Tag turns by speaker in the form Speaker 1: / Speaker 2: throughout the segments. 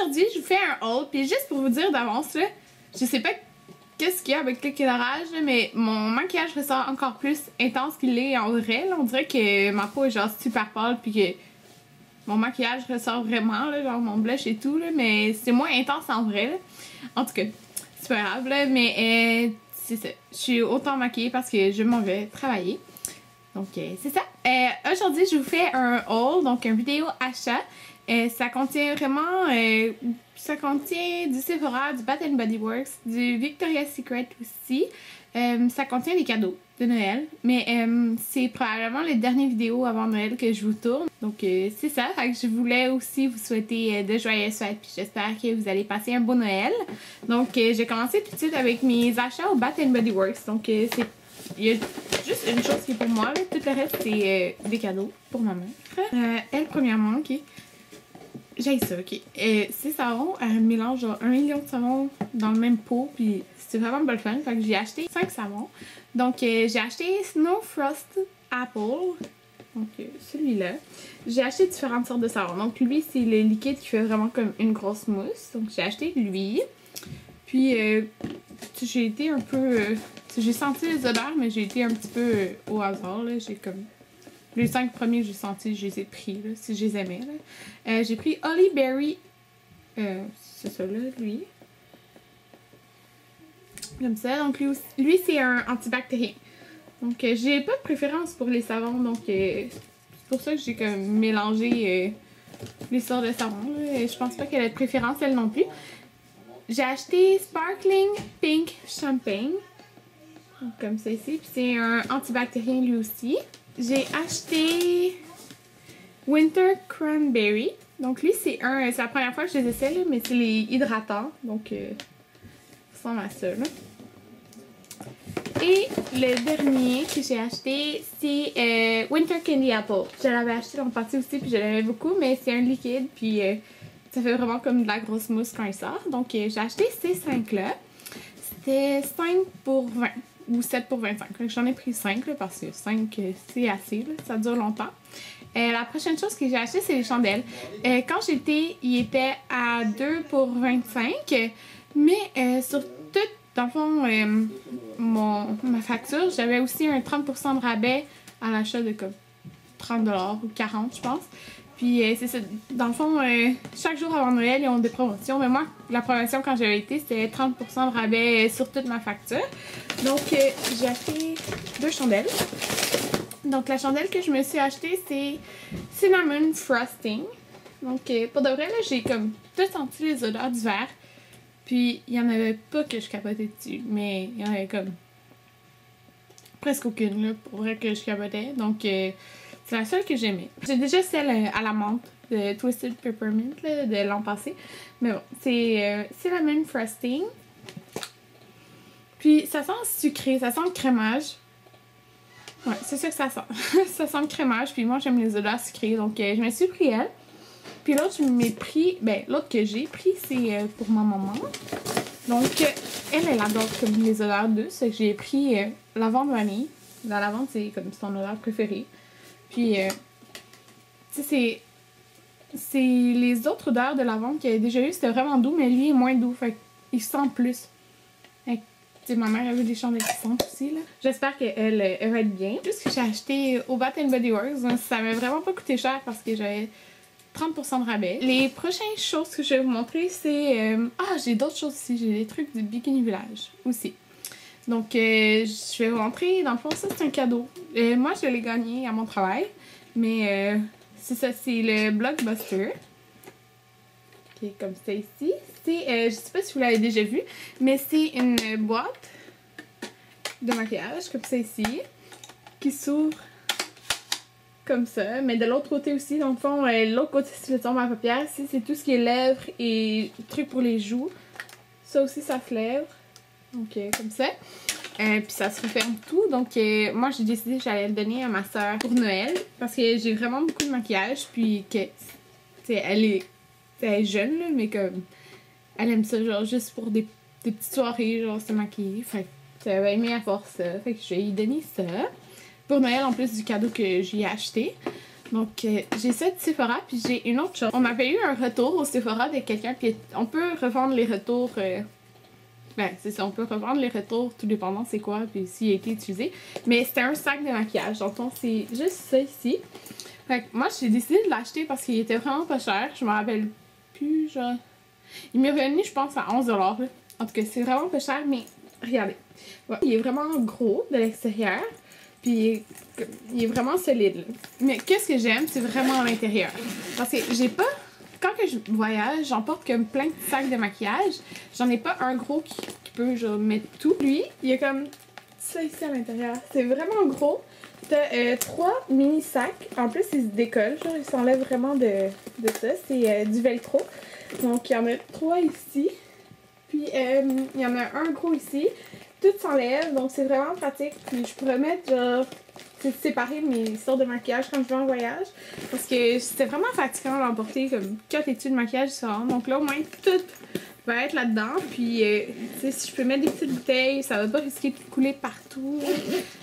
Speaker 1: aujourd'hui, je vous fais un haul, puis juste pour vous dire d'avance, là, je sais pas qu'est-ce qu'il y a avec l'éclairage, mais mon maquillage ressort encore plus intense qu'il est en vrai. Là. On dirait que ma peau est genre super pâle, puis que mon maquillage ressort vraiment, là, genre mon blush et tout, là, mais c'est moins intense en vrai. Là. En tout cas, c'est pas grave, là, mais c'est ça. Je suis autant maquillée parce que je m'en vais travailler. Donc, c'est ça. Aujourd'hui, je vous fais un haul, donc une vidéo achat. Ça contient vraiment... ça contient du Sephora, du Bath Body Works, du Victoria's Secret aussi. Ça contient des cadeaux de Noël. Mais c'est probablement les dernières vidéos avant Noël que je vous tourne. Donc, c'est ça. Fait que je voulais aussi vous souhaiter de joyeuses fêtes. Puis j'espère que vous allez passer un beau Noël. Donc, j'ai commencé tout de suite avec mes achats au Bath Body Works. Donc, il y a juste une chose qui est pour moi. Là. Tout le reste, c'est des cadeaux pour ma mère. Elle, premièrement, ok. J'ai ça, ok. Ces savons, elle mélange genre 1 million de savons dans le même pot, puis c'est vraiment bon fun. Fait que j'ai acheté 5 savons. Donc, j'ai acheté Snow Frost Apple. Donc, celui-là. J'ai acheté différentes sortes de savons. Donc, lui, c'est le liquide qui fait vraiment comme une grosse mousse. Donc, j'ai acheté lui. Puis, j'ai été un peu... j'ai senti les odeurs, mais j'ai été un petit peu au hasard, là. J'ai comme... Les 5 premiers que j'ai sentis, je les ai pris, là, si je les aimais. J'ai pris Holly Berry. C'est ça, là, lui. Comme ça. Donc, lui c'est un antibactérien. Donc, j'ai pas de préférence pour les savons. Donc, c'est pour ça que j'ai comme mélangé les sortes de savons. Là. Je pense pas qu'elle ait de préférence, elle non plus. J'ai acheté Sparkling Pink Champagne. Donc, comme ça ici. Puis, c'est un antibactérien lui aussi. J'ai acheté Winter Cranberry. Donc lui, c'est la première fois que je les essaie, là, mais c'est les hydratants. Donc, ça ressemble à ça. Là. Et le dernier que j'ai acheté, c'est Winter Candy Apple. Je l'avais acheté dans le party aussi, puis je l'aimais beaucoup, mais c'est un liquide, puis ça fait vraiment comme de la grosse mousse quand il sort. Donc, j'ai acheté ces 5-là. C'était 5 pour 20. Ou 7 pour 25. J'en ai pris 5 là, parce que 5 c'est assez, là, ça dure longtemps. La prochaine chose que j'ai acheté, c'est les chandelles. Quand j'étais, il était à 2 pour 25. Mais sur tout, dans le fond, ma facture, j'avais aussi un 30% de rabais à l'achat de comme 30$ ou 40$, je pense. Puis c'est ça, dans le fond, chaque jour avant Noël, ils ont des promotions. Mais moi, la promotion quand j'avais été, c'était 30% de rabais sur toute ma facture. Donc, j'ai acheté 2 chandelles. Donc, la chandelle que je me suis achetée, c'est Cinnamon Frosting. Donc, pour de vrai, là, j'ai comme tout senti les odeurs du verre. Puis, il n'y en avait pas que je capotais dessus. Mais il y en avait comme presque aucune, là, pour vrai que je capotais. Donc, c'est la seule que j'aimais. J'ai déjà celle à la menthe de Twisted Peppermint là, de l'an passé. Mais bon, c'est Cinnamon Frosting. Puis ça sent sucré, ça sent le crémage. Ouais, c'est ça que ça sent. Ça sent le crémage. Puis moi, j'aime les odeurs sucrées. Donc je me suis pris elle. Puis l'autre, je m'ai pris... Ben, l'autre que j'ai pris, c'est pour ma maman. Donc, elle adore comme les odeurs douces. J'ai pris lavande vanille. La lavande, c'est comme son odeur préférée. Puis, tu sais, c'est les autres odeurs de lavande qu'il y a déjà eu, c'était vraiment doux, mais lui est moins doux, fait qu'il sent plus. Tu sais, ma mère avait des chandelles qui sentent aussi, là. J'espère qu'elle va être bien. Tout ce que j'ai acheté au Bath Body Works, ça m'a vraiment pas coûté cher parce que j'avais 30% de rabais. Les prochaines choses que je vais vous montrer, c'est... j'ai d'autres choses aussi, j'ai des trucs du Bikini Village aussi. Donc, je vais vous montrer, dans le fond, ça c'est un cadeau. Moi, je l'ai gagné à mon travail, mais c'est ça, c'est le Blockbuster. Qui est comme ça ici. C'est, je sais pas si vous l'avez déjà vu, mais c'est une boîte de maquillage, comme ça ici, qui s'ouvre comme ça, mais de l'autre côté aussi, dans le fond, l'autre côté c'est le tombe à paupières, ici c'est tout ce qui est lèvres et trucs pour les joues. Ça aussi, ça se lèvre. Donc, comme ça. Puis ça se referme tout. Donc, moi, j'ai décidé que j'allais le donner à ma soeur pour Noël. Parce que j'ai vraiment beaucoup de maquillage. Puis que, elle est jeune, là, mais comme, elle aime ça, genre, juste pour des petites soirées, genre, se maquiller. Fait que, elle va aimer à force ça. Fait que je vais lui donner ça. Pour Noël, en plus du cadeau que j'ai acheté. Donc, j'ai ça de Sephora, puis j'ai une autre chose. On avait eu un retour au Sephora de quelqu'un, puis on peut revendre les retours. Ben, c'est ça, on peut revendre les retours, tout dépendant c'est quoi, puis s'il a été utilisé. Mais c'était un sac de maquillage, donc c'est juste ça ici. Fait que moi, j'ai décidé de l'acheter parce qu'il était vraiment pas cher. Je me rappelle plus, genre. Il m'est revenu, je pense, à 11$. Là. En tout cas, c'est vraiment pas cher, mais regardez. Ouais, il est vraiment gros de l'extérieur. Puis il est vraiment solide. Là. Mais qu'est-ce que j'aime, c'est vraiment l'intérieur. Parce que j'ai pas. Quand que je voyage, j'emporte comme plein de sacs de maquillage. J'en ai pas un gros qui peut genre mettre tout. Lui, il y a comme ça ici à l'intérieur. C'est vraiment gros. T'as 3 mini sacs. En plus, ils se décollent. Genre, ils s'enlèvent vraiment de ça. C'est du velcro. Donc, il y en a 3 ici. Puis, il y en a un gros ici. Tout s'enlève, donc c'est vraiment pratique. Puis je pourrais mettre, genre, séparer mes sortes de maquillage quand je vais en voyage. Parce que c'était vraiment fatigant d'emporter comme 4 études de maquillage différentes. Donc là, au moins, tout va être là-dedans. Puis, si je peux mettre des petites bouteilles, ça va pas risquer de couler partout.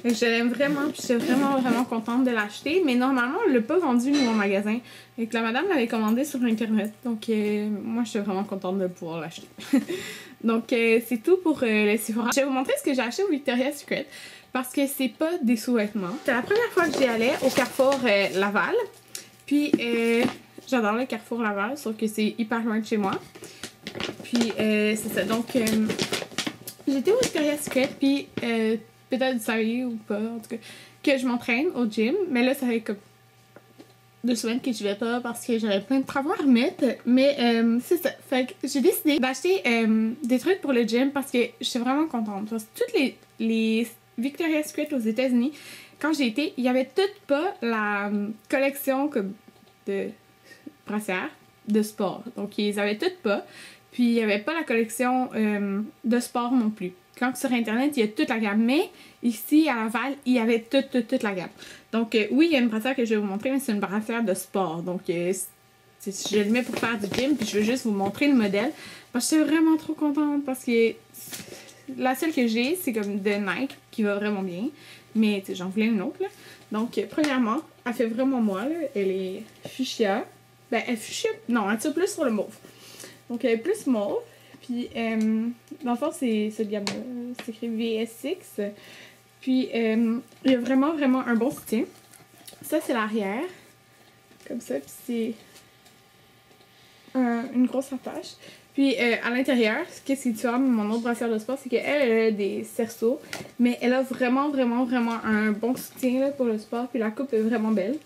Speaker 1: Je l'aime vraiment, puis j'étais vraiment, vraiment contente de l'acheter. Mais normalement, on l'a pas vendu, nous, au magasin. Et que la madame l'avait commandé sur Internet. Donc, moi, je suis vraiment contente de pouvoir l'acheter. Donc, c'est tout pour le Sephora. Je vais vous montrer ce que j'ai acheté au Victoria's Secret. Parce que c'est pas des sous-vêtements. C'est la première fois que j'y allais au Carrefour Laval. Puis, j'adore le Carrefour Laval, sauf que c'est hyper loin de chez moi. Puis, c'est ça. Donc, j'étais au Victoria's Secret, puis peut-être vous saviez ou pas, en tout cas, que je m'entraîne au gym. Mais là, ça fait comme 2 semaines que je vais pas parce que j'avais plein de travaux à remettre. Mais c'est ça. Fait que j'ai décidé d'acheter des trucs pour le gym parce que je suis vraiment contente. Parce que toutes les Victoria's Secret aux États-Unis, quand j'ai été, il y avait toutes pas la collection comme de brassières de sport. Donc, ils avaient toutes pas. Puis, il y avait pas la collection de sport non plus. Quand sur Internet, il y a toute la gamme. Mais ici, à Laval, il y avait toute la gamme. Donc, oui, il y a une brassière que je vais vous montrer, mais c'est une brassière de sport. Donc, je le mets pour faire du gym. Puis, je veux juste vous montrer le modèle. Parce que je suis vraiment trop contente. Parce que la seule que j'ai, c'est comme de Nike, qui va vraiment bien. Mais, tu sais, j'en voulais une autre, là. Donc, premièrement, elle fait vraiment moi, là. Elle est fuchsia. Ben, elle est fuchsia. Non, elle tire plus sur le mauve. Donc, elle est plus mauve. Puis, dans le fond, c'est cette gamme-là. C'est écrit VS6. Puis, il y a vraiment, vraiment un bon soutien. Ça, c'est l'arrière. Comme ça. Puis, c'est une grosse attache. Puis, à l'intérieur, qu'est-ce qui est différent de mon autre brassière de sport, c'est qu'elle a des cerceaux. Mais elle a vraiment, vraiment, vraiment un bon soutien là, pour le sport. Puis, la coupe est vraiment belle.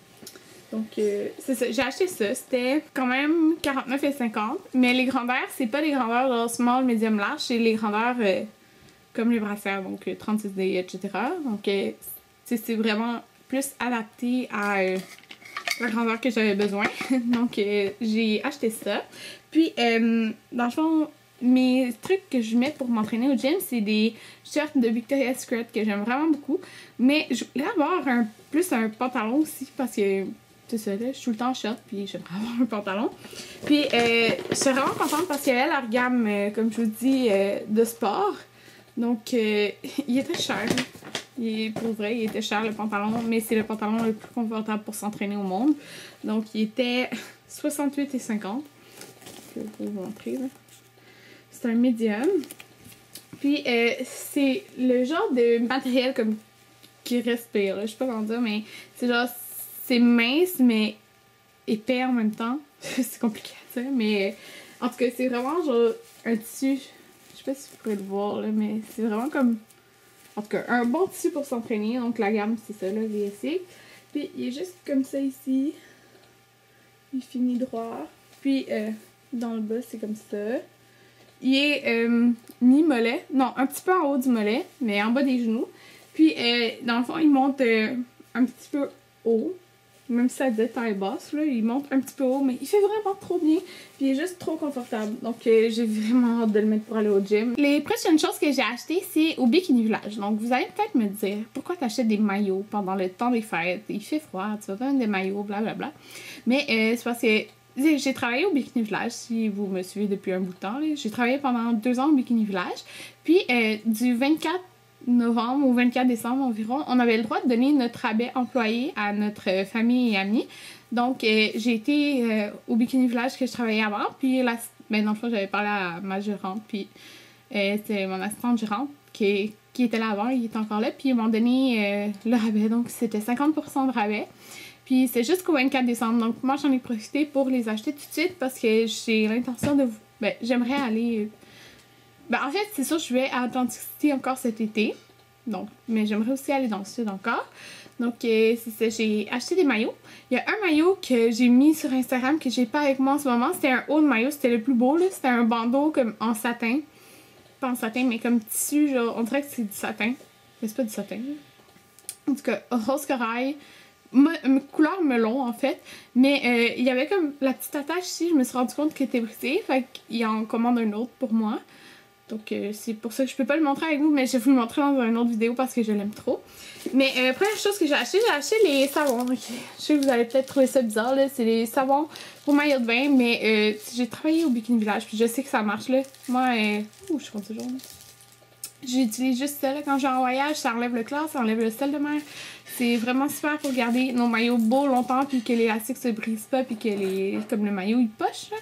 Speaker 1: Donc, c'est ça. J'ai acheté ça. C'était quand même 49,50$. Mais les grandeurs, c'est pas les grandeurs genre small, medium, large. C'est les grandeurs comme les brassières, donc 36D, etc. Donc, c'est vraiment plus adapté à la grandeur que j'avais besoin. Donc, j'ai acheté ça. Puis, dans le fond, mes trucs que je mets pour m'entraîner au gym, c'est des shirts de Victoria's Secret que j'aime vraiment beaucoup. Mais je voulais avoir plus un pantalon aussi parce que c'est ça, là, je suis tout le temps en short, puis j'aimerais avoir un pantalon. Puis, je suis vraiment contente parce qu'elle a leur gamme, comme je vous dis, de sport. Donc, il était cher. Pour vrai, il était cher le pantalon, mais c'est le pantalon le plus confortable pour s'entraîner au monde. Donc, il était 68,50$. Je vais vous montrer, là. C'est un médium. Puis, c'est le genre de matériel comme qui respire, là. Je sais pas comment dire, mais c'est genre... C'est mince, mais épais en même temps. C'est compliqué à dire, mais en tout cas, c'est vraiment genre un tissu. Je sais pas si vous pouvez le voir, là, mais c'est vraiment comme. En tout cas, un bon tissu pour s'entraîner. Donc, la gamme, c'est ça, là, VSC. Puis, il est juste comme ça ici. Il finit droit. Puis, dans le bas, c'est comme ça. Il est mi-mollet. Non, un petit peu en haut du mollet, mais en bas des genoux. Puis, dans le fond, il monte un petit peu haut. Même si ça disait taille basse, là, il monte un petit peu haut, mais il fait vraiment trop bien. Puis il est juste trop confortable. Donc j'ai vraiment hâte de le mettre pour aller au gym. Les prochaines choses que j'ai achetées, c'est au Bikini Village. Donc vous allez peut-être me dire, pourquoi tu achètes des maillots pendant le temps des fêtes? Il fait froid, tu vas pas mettre des maillots, blablabla. Mais c'est parce que j'ai travaillé au Bikini Village, si vous me suivez depuis un bout de temps. J'ai travaillé pendant 2 ans au Bikini Village. Puis du 24 novembre ou 24 décembre environ, on avait le droit de donner notre rabais employé à notre famille et amis. Donc, j'ai été au Bikini Village que je travaillais avant, puis ben, dans le fond, j'avais parlé à ma gérante, puis c'était mon assistante gérante qui était là avant, il était encore là, puis ils m'ont donné le rabais, donc c'était 50% de rabais. Puis c'est jusqu'au 24 décembre, donc moi j'en ai profité pour les acheter tout de suite parce que j'ai l'intention de... Ben, j'aimerais aller... Ben, en fait, c'est sûr, je vais à Atlantic City encore cet été, donc, mais j'aimerais aussi aller dans le sud encore. Donc, c'est ça, j'ai acheté des maillots. Il y a un maillot que j'ai mis sur Instagram que j'ai pas avec moi en ce moment. C'était un haut de maillot, c'était le plus beau, là. C'était un bandeau comme en satin. Pas en satin, mais comme tissu, genre, on dirait que c'est du satin. Mais c'est pas du satin. En tout cas, rose corail. Couleur melon en fait, mais il y avait comme la petite attache ici, je me suis rendu compte qu'elle était brisée, fait qu'il en commande un autre pour moi. Donc c'est pour ça que je peux pas le montrer avec vous, mais je vais vous le montrer dans une autre vidéo parce que je l'aime trop. Mais première chose que j'ai acheté les savons. Okay. Je sais que vous allez peut-être trouver ça bizarre, là, c'est les savons pour maillot de bain, mais j'ai travaillé au Bikini Village, puis je sais que ça marche là. Moi, je suis rendue jaune. J'utilise juste ça là, quand je vais en voyage, ça enlève le chlore, ça enlève le sel de mer. C'est vraiment super pour garder nos maillots beaux longtemps, puis que l'élastique se brise pas, puis que comme le maillot il poche. Là.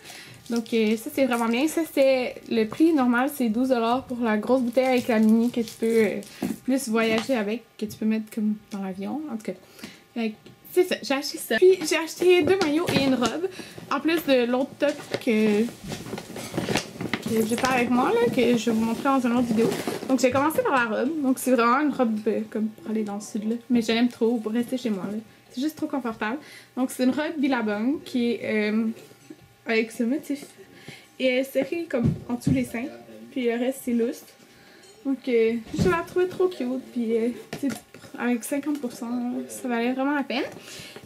Speaker 1: Donc ça c'est vraiment bien. Ça c'est le prix normal, c'est 12 $ pour la grosse bouteille avec la mini que tu peux plus voyager avec, que tu peux mettre comme dans l'avion. En tout cas, c'est ça, j'ai acheté ça. Puis j'ai acheté 2 maillots et une robe, en plus de l'autre top que j'ai pas avec moi, là, que je vais vous montrer dans une autre vidéo. Donc j'ai commencé par la robe. Donc c'est vraiment une robe comme pour aller dans le sud, là. Mais je l'aime trop pour rester chez moi, là. C'est juste trop confortable. Donc c'est une robe Billabong qui est avec ce motif. Et elle est serrée comme en dessous les seins. Puis le reste c'est lustre. Donc je la trouvais trop cute. Puis avec 50%, ça valait vraiment la peine.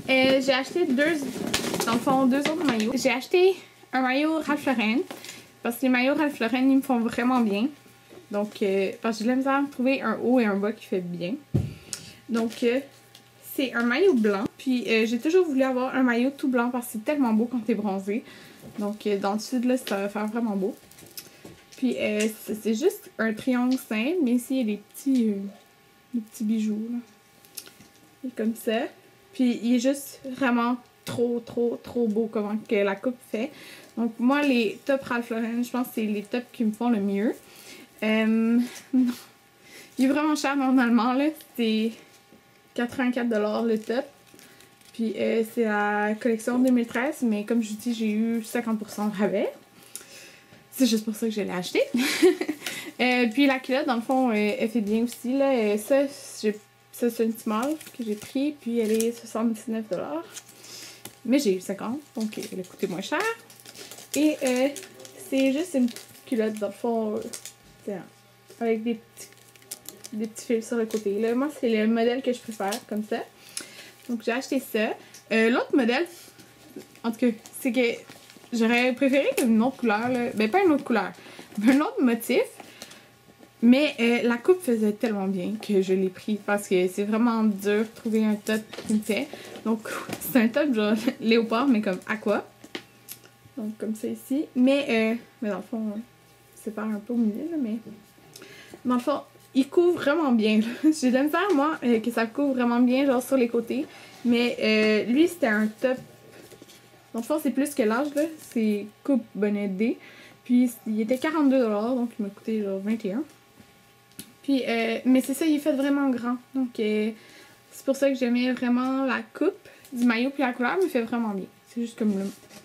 Speaker 1: J'ai acheté dans le fond, deux autres maillots. J'ai acheté un maillot Ralph Lauren. Parce que les maillots Ralph Lauren, ils me font vraiment bien. Donc, parce que j'ai de la misère à trouver un haut et un bas qui fait bien. Donc, c'est un maillot blanc. Puis, j'ai toujours voulu avoir un maillot tout blanc parce que c'est tellement beau quand t'es bronzé. Donc, dans le sud, là, ça va faire vraiment beau. Puis, c'est juste un triangle simple, mais ici, il y a des petits bijoux, là. Et comme ça. Puis, il est juste vraiment trop beau comment que la coupe fait. Donc, moi, les tops Ralph Lauren, je pense que c'est les tops qui me font le mieux. Non. Il est vraiment cher normalement, là. C'est 84 $ le top. Puis, c'est la collection 2013, mais comme je vous dis, j'ai eu 50% de rabais. C'est juste pour ça que je l'ai acheté. Puis, la culotte, dans le fond, elle fait bien aussi, là. Ça, c'est une small que j'ai pris, puis elle est 79 $. Mais j'ai eu 50, donc elle a coûté moins cher. Et c'est juste une petite culotte dans le fond, avec des petits fils sur le côté. Là, moi, c'est le modèle que je préfère, comme ça. Donc, j'ai acheté ça. L'autre modèle, en tout cas, c'est que j'aurais préféré une autre couleur. Là. Ben, pas une autre couleur, un autre motif. Mais la coupe faisait tellement bien que je l'ai pris parce que c'est vraiment dur de trouver un top qui me fait. Donc, c'est un top genre léopard, mais comme aqua. Donc, comme ça ici. Mais dans le fond, c'est pas un peu au milieu, là, mais... Dans le fond, il couvre vraiment bien. J'ai de la misère, moi, que ça couvre vraiment bien, genre sur les côtés. Mais lui, c'était un top... Dans le fond, c'est plus que l'âge, là. C'est coupe bonnet D. Puis, il était 42 $, donc il m'a coûté genre 21 $. Puis, mais c'est ça, il est fait vraiment grand. Donc, c'est pour ça que j'aimais vraiment la coupe du maillot puis la couleur, mais il fait vraiment bien. C'est juste comme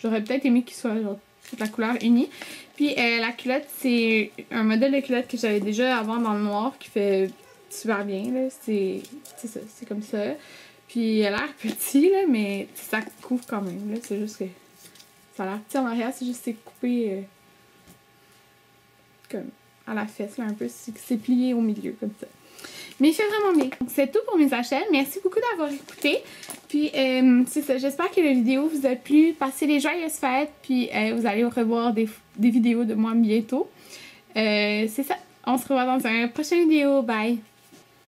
Speaker 1: j'aurais peut-être aimé qu'il soit genre toute la couleur unie. Puis la culotte, c'est un modèle de culotte que j'avais déjà avant dans le noir qui fait super bien. C'est ça, c'est comme ça. Puis elle a l'air petit, là, mais ça couvre quand même. C'est juste que ça a l'air petit en arrière, c'est juste que c'est coupé comme à la fesse, là, un peu. C'est plié au milieu, comme ça. Mais il fait vraiment bien. Donc, c'est tout pour mes achats. Merci beaucoup d'avoir écouté. Puis, c'est ça. J'espère que la vidéo vous a plu. Passez les joyeuses fêtes. Puis, vous allez revoir des vidéos de moi bientôt. C'est ça. On se revoit dans une prochaine vidéo. Bye!